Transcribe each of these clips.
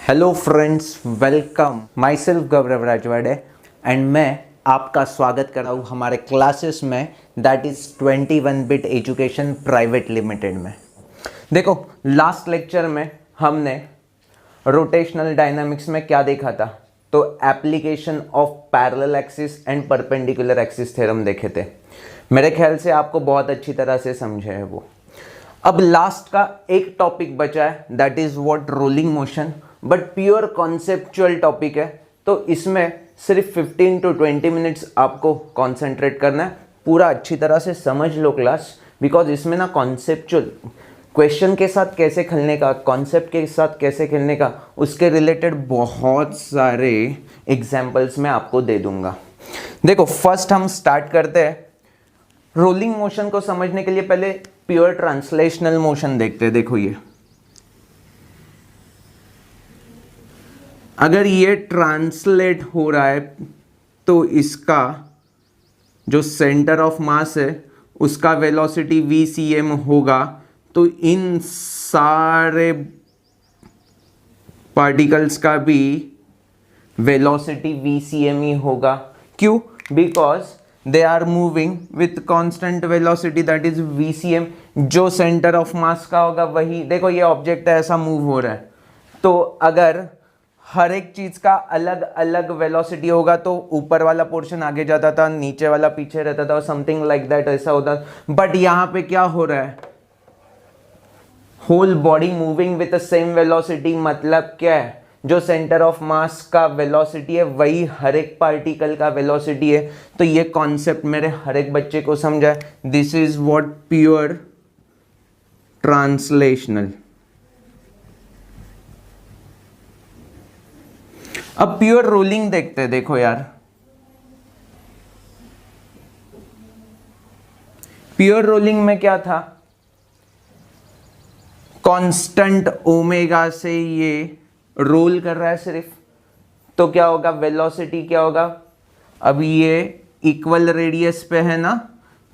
Hello friends, welcome. My self Gaurav Rajwade and मैं आपका स्वागत कर रहा हूँ हमारे क्लासेस में, that is 21 bit education private limited में। देखो, लास्ट लेक्चर में हमने रोटेशनल डायनामिक्स में क्या देखा था, तो application of parallel axis and perpendicular axis theorem देखे थे। मेरे ख्याल से आपको बहुत अच्छी तरह से समझे है वो। अब लास्ट का एक टॉपिक बचा है, that is what rolling motion, but pure conceptual topic है, तो इसमें सिर्फ 15 to 20 मिनट्स आपको कॉन्सेंट्रेट करना है। पूरा अच्छी तरह से समझ लो क्लास, बिकॉज इसमें ना कॉन्सेप्चुअल क्वेश्चन के साथ कैसे खेलने का, कॉन्सेप्ट के साथ कैसे खेलने का, उसके रिलेटेड बहुत सारे एग्जाम्पल्स मैं आपको दे दूंगा। देखो, फर्स्ट हम स्टार्ट करते हैं। रोलिंग मोशन को समझने के लिए पहले प्योर ट्रांसलेशनल मोशन देखते हैं। देखो, ये अगर ये ट्रांसलेट हो रहा है तो इसका जो सेंटर ऑफ मास है उसका वेलोसिटी VCM होगा, तो इन सारे पार्टिकल्स का भी वेलोसिटी VCM ही होगा। क्यों? Because they are moving with constant velocity, that is VCM। जो सेंटर ऑफ मास का होगा वही, देखो ये ऑब्जेक्ट है, ऐसा मूव हो रहा है, तो अगर हर एक चीज का अलग अलग वेलोसिटी होगा तो ऊपर वाला पोर्शन आगे जाता था, नीचे वाला पीछे रहता था, समथिंग लाइक दैट, ऐसा होता। बट यहां पे क्या हो रहा है, whole body moving with the same velocity. मतलब क्या है, जो सेंटर ऑफ मास का वेलोसिटी है वही हर एक पार्टिकल का वेलोसिटी है। तो ये कॉन्सेप्ट मेरे हर एक बच्चे को समझा है। This is what pure translational. अब प्योर रोलिंग देखते हैं। देखो यार, प्योर रोलिंग में क्या था, कांस्टेंट ओमेगा से ये रोल कर रहा है सिर्फ, तो क्या होगा, वेलोसिटी क्या होगा, अब ये इक्वल रेडियस पे है ना,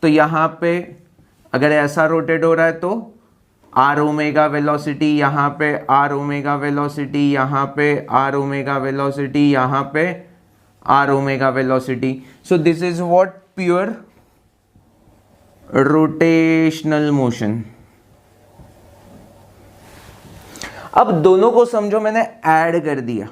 तो यहां पे अगर ऐसा रोटेट हो रहा है तो आर ओमेगा वेलोसिटी, यहाँ पे आर ओमेगा वेलोसिटी, यहाँ पे आर ओमेगा वेलोसिटी, यहाँ पे R omega velocity. So this is what pure rotational motion. अब दोनों को समझो, मैंने ऐड कर दिया,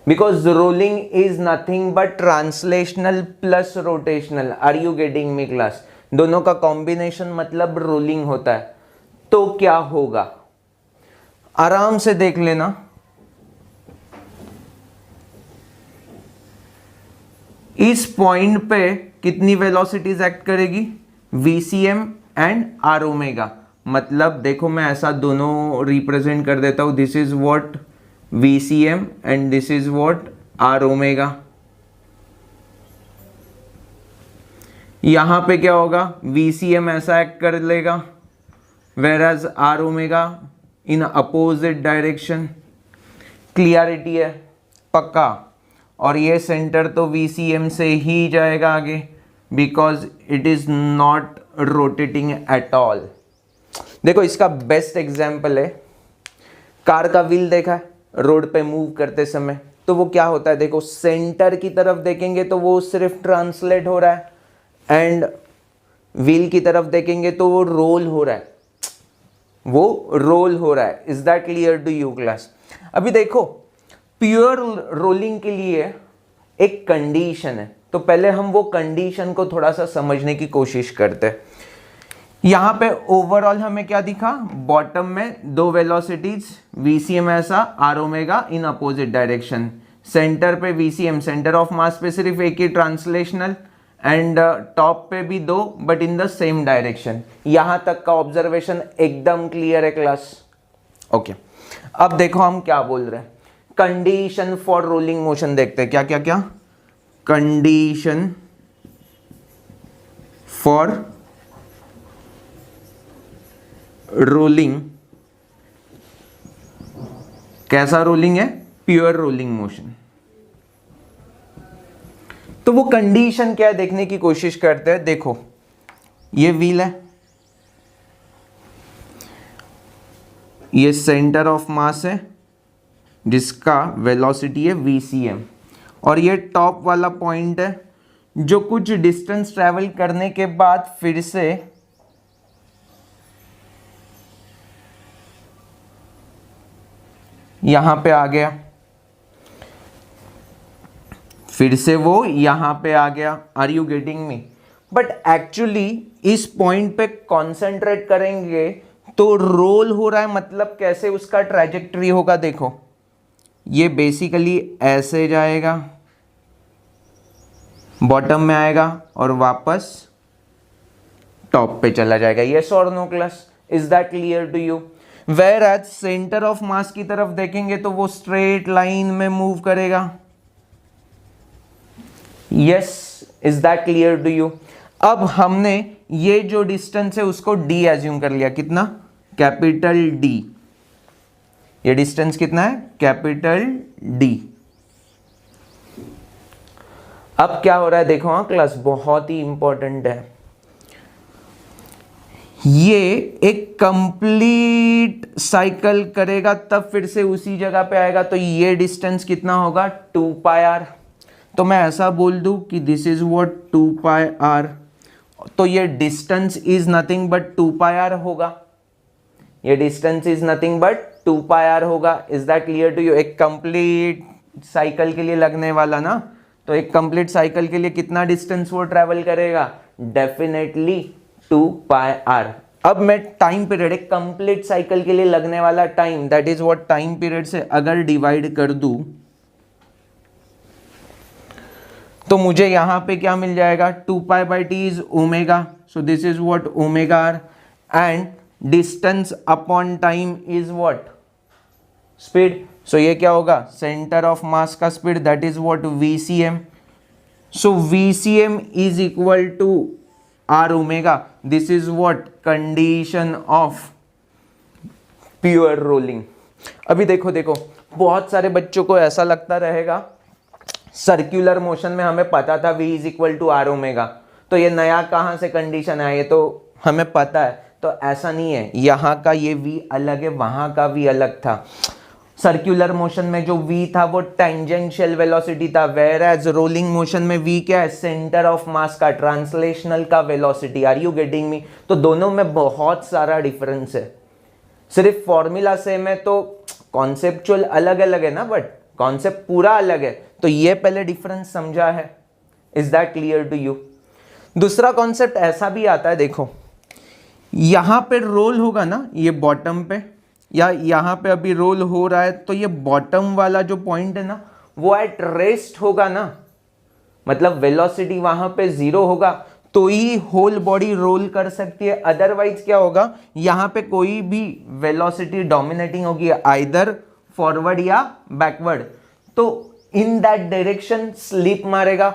because rolling is nothing but translational plus rotational. Are you getting me class? दोनों का कॉम्बिनेशन मतलब रोलिंग होता है। तो क्या होगा, आराम से देख लेना। इस पॉइंट पे कितनी वेलोसिटीज एक्ट करेगी, VCM एंड आर ओमेगा। मतलब देखो, मैं ऐसा दोनों रिप्रेजेंट कर देता हूं, this is what VCM and this is what r omega. यहां पे क्या होगा, VCM ऐसा एक्ट कर लेगा, whereas r omega in opposite direction. Clarity है पक्का? और ये सेंटर तो VCM से ही जाएगा आगे, because it is not rotating at all. देखो, इसका बेस्ट एग्जाम्पल है, कार का व्हील देखा है रोड पे मूव करते समय, तो वो क्या होता है, देखो सेंटर की तरफ देखेंगे तो वो सिर्फ ट्रांसलेट हो रहा है, एंड व्हील की तरफ देखेंगे तो वो रोल हो रहा है, वो रोल हो रहा है। Is that clear to you class? अभी देखो, प्योर रोलिंग के लिए एक कंडीशन है, तो पहले हम वो कंडीशन को थोड़ा सा समझने की कोशिश करते हैं। यहां पे ओवरऑल हमें क्या दिखा, बॉटम में दो वेलोसिटीज, VCM ऐसा, R omega in opposite direction. Centre पे VCM, सेंटर ऑफ मास पे सिर्फ एक ही ट्रांसलेशनल, एंड टॉप पे भी दो but in the same direction. यहां तक का ऑब्जर्वेशन एकदम क्लियर है क्लास? ओके। अब देखो हम क्या बोल रहे हैं, कंडीशन फॉर रोलिंग मोशन देखते हैं। क्या क्या क्या कंडीशन फॉर रोलिंग। कैसा रोलिंग है? Pure rolling motion. तो वो कंडीशन क्या है देखने की कोशिश करते हैं। देखो, ये व्हील है, ये सेंटर ऑफ मास है, जिसका वेलोसिटी है VCM, और ये टॉप वाला पॉइंट है जो कुछ डिस्टेंस ट्रैवल करने के बाद फिर से यहां पे आ गया, फिर से वो यहां पे आ गया। Are you getting me? But actually इस पॉइंट पे कॉन्सेंट्रेट करेंगे तो रोल हो रहा है, मतलब कैसे उसका ट्रैजेक्टरी होगा। देखो ये बेसिकली ऐसे जाएगा, बॉटम में आएगा और वापस टॉप पे चला जाएगा। यस और no class? Is that clear to you? Whereas centre of mass की तरफ देखेंगे तो वो स्ट्रेट लाइन में मूव करेगा। Yes, is that clear to you? अब हमने ये जो डिस्टेंस है उसको d एज्यूम कर लिया। कितना? Capital D। ये डिस्टेंस कितना है? Capital D। अब क्या हो रहा है देखो, हाँ क्लास, बहुत ही इंपॉर्टेंट है। ये एक कंप्लीट साइकिल करेगा तब फिर से उसी जगह पे आएगा, तो ये डिस्टेंस कितना होगा? 2πr। तो मैं ऐसा बोल दूं कि दिस इज व्हाट 2πr, तो ये distance is nothing but 2πr होगा। ये distance is nothing but 2πr होगा। Is that clear to you? एक कंप्लीट साइकिल के लिए लगने वाला ना, तो एक कंप्लीट साइकिल के लिए कितना डिस्टेंस वो ट्रेवल करेगा? Definitely 2πr। अब मैं टाइम पीरियड, एक कंप्लीट साइकिल के लिए लगने वाला time, that is what time period से अगर डिवाइड कर दूं तो मुझे यहां पे क्या मिल जाएगा? 2π/t is omega, so this is what omega r, and distance upon time is what? Speed. So ये क्या होगा? सेंटर ऑफ मास का speed, that is what? VCM। So VCM is equal to r omega. This is what? Condition of pure rolling. अभी देखो देखो, बहुत सारे बच्चों को ऐसा लगता रहेगा सर्कुलर मोशन में हमें पता था v is equal to r omega, तो ये नया कहाँ से कंडीशन है? ये तो हमें पता है। तो ऐसा नहीं है, यहाँ का ये v अलग है, वहाँ का v अलग था। सर्कुलर मोशन में जो v था वो टेंजेंशियल वेलोसिटी था, वेयर एज रोलिंग मोशन में v क्या है? सेंटर ऑफ मास का, ट्रांसलेशनल का velocity. Are you getting me? तो दोनों में बहुत सारा डिफरेंस है। सिर्फ फॉर्मूला सेम है तो कॉन्सेप्चुअल अलग अलग है ना, बट कॉन्सेप्ट पूरा अलग है। तो ये पहले डिफरेंस समझा है। Is that clear to you? दूसरा कॉन्सेप्ट ऐसा भी आता है, देखो यहां पे रोल होगा ना, ये बॉटम पे, या यहां पे अभी रोल हो रहा है, तो ये बॉटम वाला जो पॉइंट है ना वो एट रेस्ट होगा ना, मतलब वेलोसिटी वहां पे 0 होगा तो ही होल बॉडी रोल कर सकती है। अदरवाइज क्या होगा? यहां पे कोई भी वेलोसिटी डोमिनेटिंग होगी, आइदर फॉरवर्ड या बैकवर्ड, तो इन दैट डायरेक्शन स्लिप मारेगा।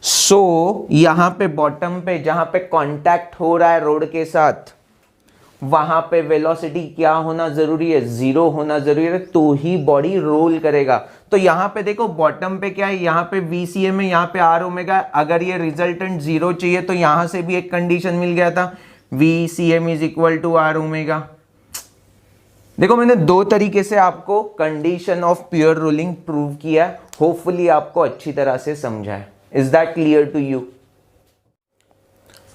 सो यहां पे बॉटम पे जहां पे कांटेक्ट हो रहा है रोड के साथ, वहां पे वेलोसिटी क्या होना जरूरी है? 0 होना जरूरी है, तो ही बॉडी रोल करेगा। तो यहां पे देखो बॉटम पे क्या है? यहां पे VCM है, यहां पे r ओमेगा। अगर ये रिजल्टेंट 0 चाहिए तो यहां से भी एक कंडीशन मिल गया था, VCM is equal to r omega. देखो मैंने दो तरीके से आपको condition of pure rolling prove किया है, होपफुली आपको अच्छी तरह से समझा है। Is that clear to you?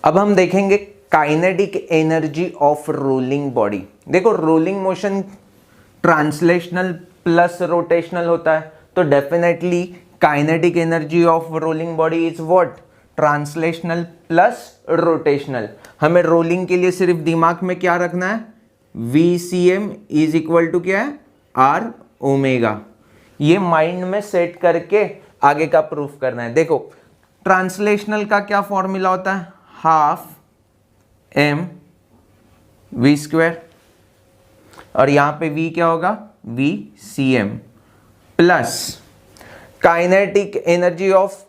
अब हम देखेंगे kinetic energy of rolling body. देखो rolling motion translational plus rotational होता है, तो definitely kinetic energy of rolling body is what? Translational plus rotational. हमें रोलिंग के लिए सिर्फ दिमाग में क्या रखना है? VCM इज इक्वल टू क्या है? r omega. ये माइंड में सेट करके आगे का प्रूफ करना है। देखो ट्रांसलेशनल का क्या फॉर्मूला होता है? हाफ mv², और यहां पे v क्या होगा? VCM plus kinetic energy of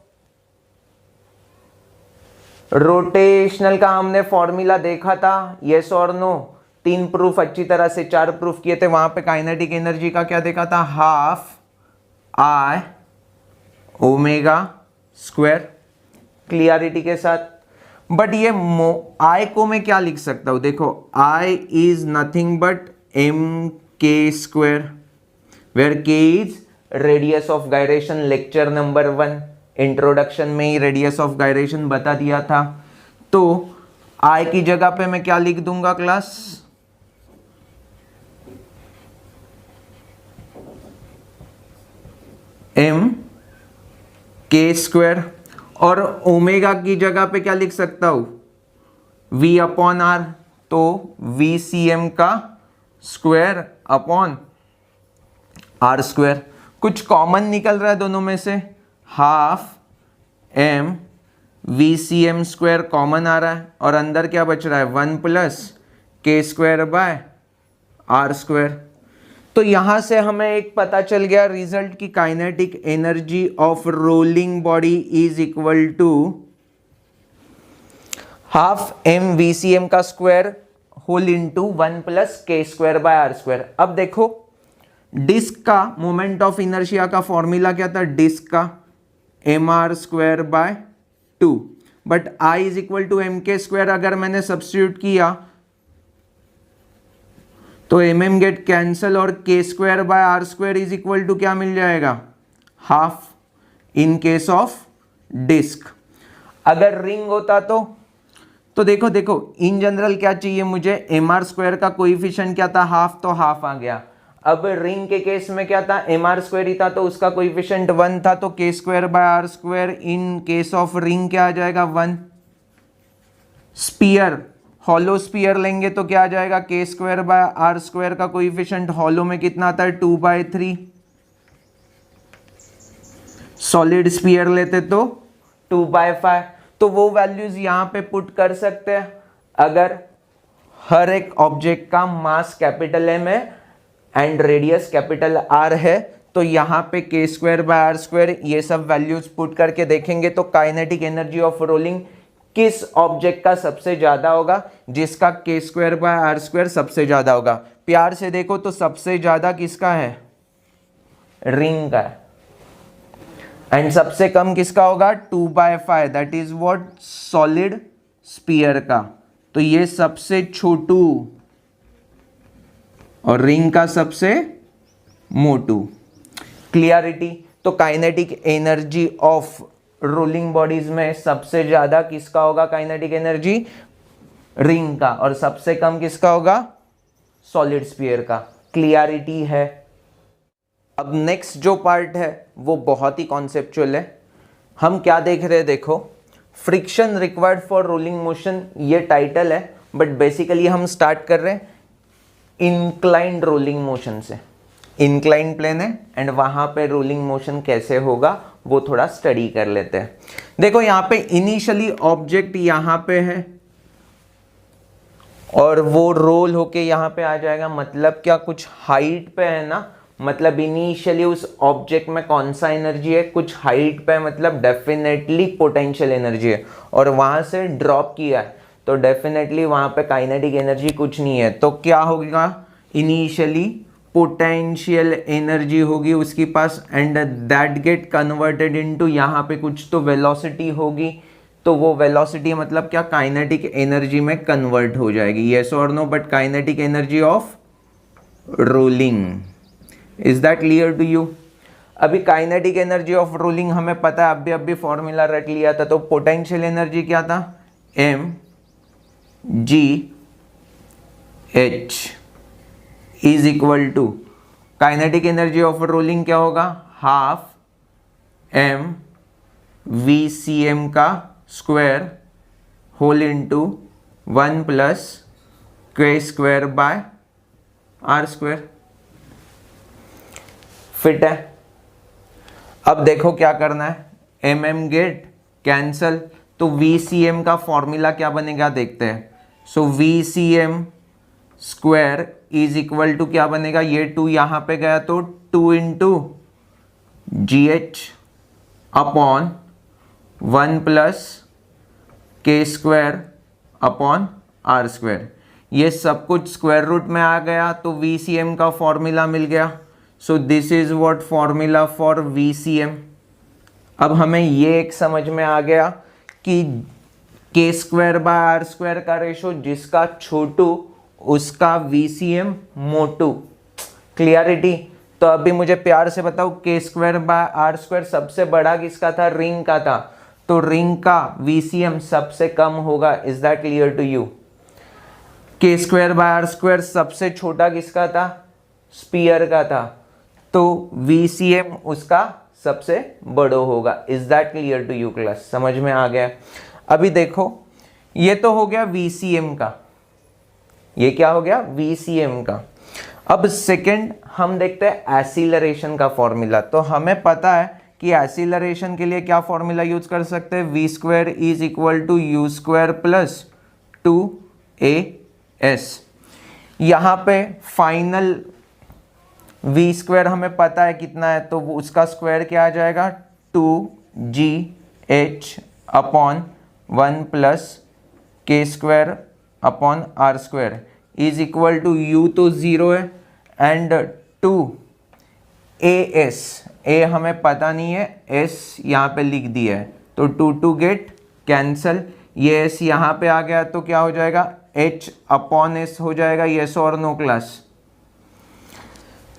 rotational का हमने फॉर्मूला देखा था, यस और नो? 3 प्रूफ अच्छी तरह से, 4 प्रूफ किए थे। वहां पे काइनेटिक एनर्जी का क्या देखा था? Half I omega square, clarity के साथ। बट ये I को मैं क्या लिख सकता हूं? देखो I is nothing but mk square, where k is radius of gyration. Lecture number 1 introduction में ही रेडियस ऑफ गायरेशन बता दिया था। तो आई की जगह पे मैं क्या लिख दूंगा क्लास, एम के स्क्वायर, और ओमेगा की जगह पे क्या लिख सकता हूं, v अपॉन आर, तो वी सी एम का स्क्वायर अपॉन आर स्क्वायर। कुछ कॉमन निकल रहा है दोनों में से, half M we C M square common आ रहा है, और अंदर क्या बच रहा है, 1 plus K square by are square. तो यहां से हमें एक पता चल गया रिजल्ट की kinetic energy of rolling body is equal to half M we C M का square whole into 1 plus K square by are square. अब देखो डिस्क का मोमेंट ऑफ इनर्शिया का फॉर्मूला क्या था, डिस्क का M R square by 2, but I is equal to M के square अगर मैंने सब्स्टिट्यूट किया तो एम एम गेट कैंसल, और K square by are square is equal to क्या मिल जाएगा, half in case of disc. अगर रिंग होता तो देखो इन जनरल क्या चाहिए मुझे, एम आर स्क्वायर का कोइफिशिएंट क्या था, हाफ, तो हाफ आ गया। अब रिंग के केस में क्या था, एम आर स्क्वायर ही था तो उसका कोइफिशिएंट 1 था, तो K square by are square in case of ring क्या आ जाएगा, 1। स्पीयर, हॉलो स्पीयर लेंगे तो क्या आ जाएगा, के स्क्वायर बाय आर स्क्वायर का कोइफिशिएंट हॉलो में कितना आता है, 2/3। सॉलिड स्पीयर लेते तो 2/5। तो वो वैल्यूज यहां पे पुट कर सकते हैं। अगर हर एक ऑब्जेक्ट का मास कैपिटल एम है एंड रेडियस कैपिटल आर है, तो यहां पे के स्क्वायर बाय आर स्क्वायर ये सब वैल्यूज पुट करके देखेंगे तो काइनेटिक एनर्जी ऑफ रोलिंग किस ऑब्जेक्ट का सबसे ज्यादा होगा, जिसका K square by are square सबसे ज्यादा होगा। प्यार से देखो तो सबसे ज्यादा किसका है, रिंग का है, एंड सबसे कम किसका होगा, 2/5, that is what, solid sphere का। तो ये सबसे छोटू और रिंग का सबसे मोटू। क्लियरिटी, तो kinetic energy of rolling bodies में सबसे ज्यादा किसका होगा, काइनेटिक एनर्जी रिंग का, और सबसे कम किसका होगा, सॉलिड स्पीयर का। क्लियरिटी है। अब नेक्स्ट जो पार्ट है वो बहुत ही कॉन्सेप्चुअल है। हम क्या देख रहे हैं, देखो friction required for rolling motion, ये टाइटल है, बट बेसिकली हम स्टार्ट कर रहे हैं इंक्लाइंड रोलिंग मोशन से। इंक्लाइंड प्लेन है एंड वहां पे रोलिंग मोशन कैसे होगा वो थोड़ा स्टडी कर लेते हैं। देखो यहाँ पे इनिशियली ऑब्जेक्ट यहाँ पे है और वो रोल होके यहाँ पे आ जाएगा, मतलब क्या, कुछ हाइट पे है ना, मतलब इनिशियली उस ऑब्जेक्ट में कौन सा एनर्जी है, कुछ हाइट पे, मतलब डेफिनेटली पोटेंशियल एनर्जी है, और वहां से ड्रॉप किया है तो डेफिनेटली वहां पे काइनेटिक एनर्जी कुछ नहीं है। तो क्या होगा, इनिशियली पोटेंशियल एनर्जी होगी उसके पास, and that get converted into यहाँ पे कुछ तो वेलोसिटी होगी, तो वो वेलोसिटी मतलब क्या, काइनेटिक एनर्जी में कन्वर्ट हो जाएगी। यस और no, but kinetic energy of rolling, is that clear to you. अभी काइनेटिक एनर्जी ऑफ रोलिंग हमें पता है, अभी फॉर्मूला रट लिया था। तो पोटेंशियल एनर्जी क्या था, M G H is equal to, kinetic energy of rolling क्या होगा, half M we C M का square whole into 1 plus K square by are square. Fit है। अब देखो क्या करना है, एम एम गेट कैंसल, तो वी सी एम का फॉर्मूला क्या बनेगा देखते हैं। So V C M square is equal to क्या बनेगा, ये 2 यहां पे गया तो 2 into G H upon 1 plus K square upon are square. ये सब कुछ स्क्वायर रूट में आ गया तो वी सी एम का फॉर्मूला मिल गया। So this is what formula for V C M. अब हमें ये एक समझ में आ गया कि K square by are square का रेशो जिसका छोटू उसका वी सी एम मोटू। क्लियरिटी। तो तो अभी मुझे प्यार से बताओ के स्क्वायर बाय आर स्क्वायर सबसे बड़ा किसका था? रिंग का था। तो रिंग का VCM सबसे कम होगा। Is that clear to you? K square by are square सबसे छोटा किसका था? स्पीयर का था। तो VCM उसका सबसे बड़ा होगा। Is that clear to you class? समझ में आ गया? अभी देखो, ये तो हो गया VCM का, ये क्या हो गया? VCM का। अब सेकंड हम देखते हैं एसिलरेशन का फॉर्मूला। तो हमें पता है कि एसिलरेशन के लिए क्या फॉर्मूला यूज कर सकते हैं? V square is equal to u square plus 2AS। यहाँ पे फाइनल V स्क्वायर हमें पता है कितना है, तो उसका स्क्वायर क्या आ जाएगा? 2GH upon 1 plus K square upon are square is equal to you तो 0 है एंड 2AS, ए हमें पता नहीं है, S यहाँ पे लिख दिया है, तो 2 गेट कैंसल, ये S यहाँ पे आ गया तो क्या हो जाएगा? H अपॉन S हो जाएगा। येस और नो क्लास?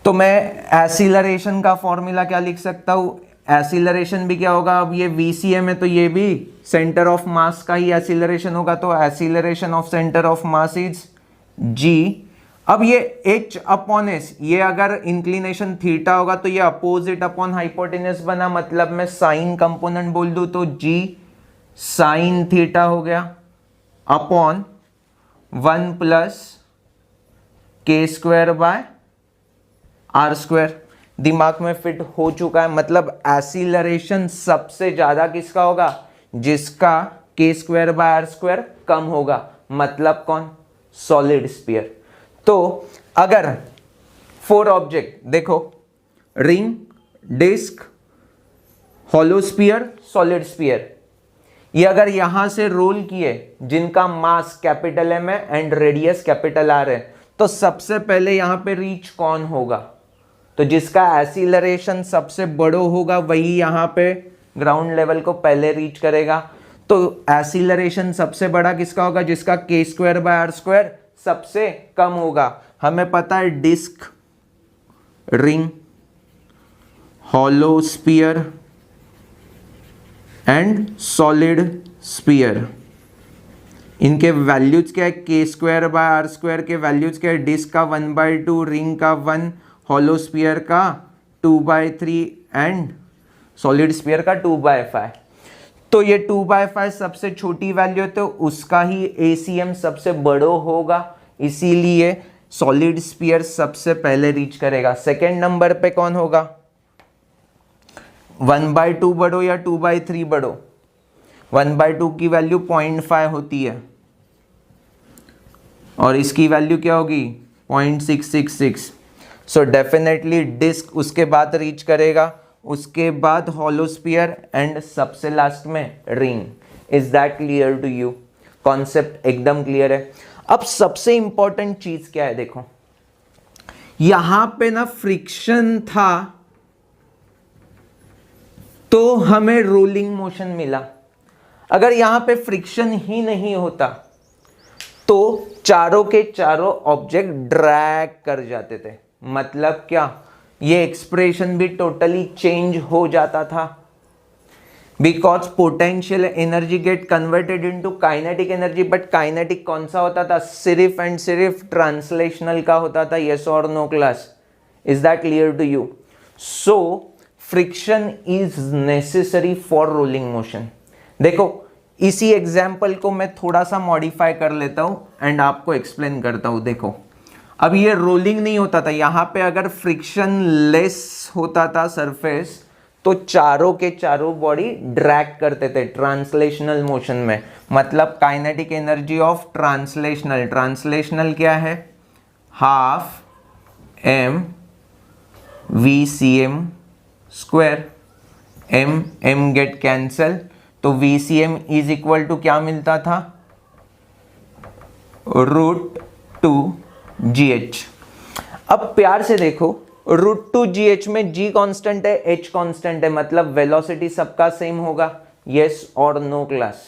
तो मैं एसिलरेशन का फॉर्मूला क्या लिख सकता हूँ? एसिलरेशन भी क्या होगा? अब ये VCM है तो ये भी सेंटर ऑफ मास का ही एसिलरेशन होगा। तो acceleration of centre of mass is G। अब ये H अपॉन S, ये अगर इंक्लिनेशन थीटा होगा तो ये अपोजिट अपॉन हाइपोटेन्यूज बना, मतलब मैं साइन कंपोनेंट बोल दूं तो G साइन थीटा हो गया upon 1 plus K square by are square. दिमाग में फिट हो चुका है? मतलब एसिलरेशन सबसे ज्यादा किसका होगा? जिसका K square by are square कम होगा। मतलब कौन? Solid sphere. तो अगर 4 ऑब्जेक्ट देखो, ring, disc, hollow sphere, solid sphere, ये अगर यहां से रोल किए जिनका मास कैपिटल M है एंड रेडियस कैपिटल R है, तो सबसे पहले यहां पे रीच कौन होगा? तो जिसका एसिलरेशन सबसे बड़ा होगा वही यहां पे ग्राउंड लेवल को पहले रीच करेगा। तो एसिलरेशन सबसे बड़ा किसका होगा? जिसका K square by are square सबसे कम होगा। हमें पता है disc, ring, hollow sphere and solid sphere, इनके वैल्यूज क्या है? K square by are square के वैल्यूज क्या है? डिस्क का 1/2, रिंग का 1, हॉलो स्फीयर का 2/3 एंड सॉलिड स्फीयर का 2/5। तो ये 2/5 सबसे छोटी वैल्यू है तो उसका ही ACM सबसे बड़ा होगा, इसीलिए सॉलिड स्फीयर सबसे पहले रीच करेगा। सेकेंड नंबर पे कौन होगा? 1/2 बढ़ो या 2/3 बढ़ो? 1/2 की वैल्यू 0.5 होती है और इसकी वैल्यू क्या होगी? 0.666। सो डेफिनेटली डिस्क उसके बाद रीच करेगा, उसके बाद हॉलो स्फीयर एंड सबसे लास्ट में ring. Is that clear to you? Concept एकदम क्लियर है। अब सबसे इंपॉर्टेंट चीज क्या है? देखो यहां पे ना फ्रिक्शन था तो हमें रोलिंग मोशन मिला। अगर यहां पे फ्रिक्शन ही नहीं होता तो चारों के चारों ऑब्जेक्ट ड्रैग कर जाते थे। मतलब क्या? ये एक्सप्रेशन भी टोटली चेंज हो जाता था, because potential energy get converted into kinetic energy. But kinetic कौन सा होता था? सिर्फ एंड सिर्फ ट्रांसलेशनल का होता था। येस और no class? Is that clear to you? So friction is necessary for rolling motion. देखो इसी एग्जाम्पल को मैं थोड़ा सा मॉडिफाई कर लेता हूं एंड आपको एक्सप्लेन करता हूं। देखो अब ये रोलिंग नहीं होता था, यहां पे अगर फ्रिक्शन लेस होता था सरफेस तो चारों के चारों बॉडी ड्रैग करते थे ट्रांसलेशनल मोशन में। मतलब kinetic energy of translational, translational क्या है? Half m VCM square. m gate cancel, तो VCM इज इक्वल टू क्या मिलता था? √2GH। अब प्यार से देखो, √2GH में G कांस्टेंट है, H कांस्टेंट है, मतलब वेलोसिटी सबका सेम होगा। यस और नो क्लास?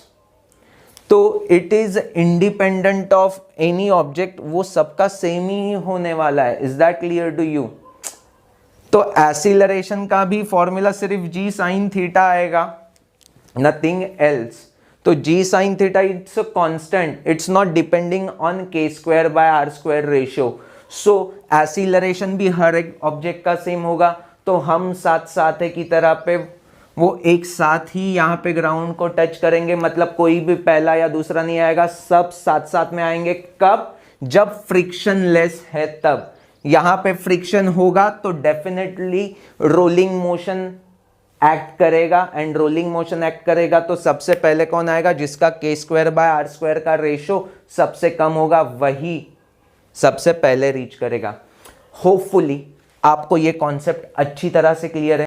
तो it is independent of any object, वो सबका सेम ही होने वाला है। Is that clear to you? तो एक्सीलरेशन का भी फॉर्मूला सिर्फ जी साइन थीटा आएगा, नथिंग एल्स। तो g sine theta it's a constant, it's not depending on k square by are square ratio. So acceleration भी हर एक ऑब्जेक्ट का same होगा। तो हम साथ साथ की तरह पे वो एक साथ ही यहाँ पे ग्राउंड को टच करेंगे, मतलब कोई भी पहला या दूसरा नहीं आएगा, सब साथ साथ में आएंगे। कब? जब फ्रिक्शन लेस है तब। यहां पे फ्रिक्शन होगा तो डेफिनेटली रोलिंग मोशन एक्ट करेगा, एंड रोलिंग मोशन एक्ट करेगा तो सबसे पहले कौन आएगा? जिसका K square by are square का रेशो सबसे कम होगा, वही सबसे पहले रीच करेगा। होपफुली आपको ये कॉन्सेप्ट अच्छी तरह से क्लियर है।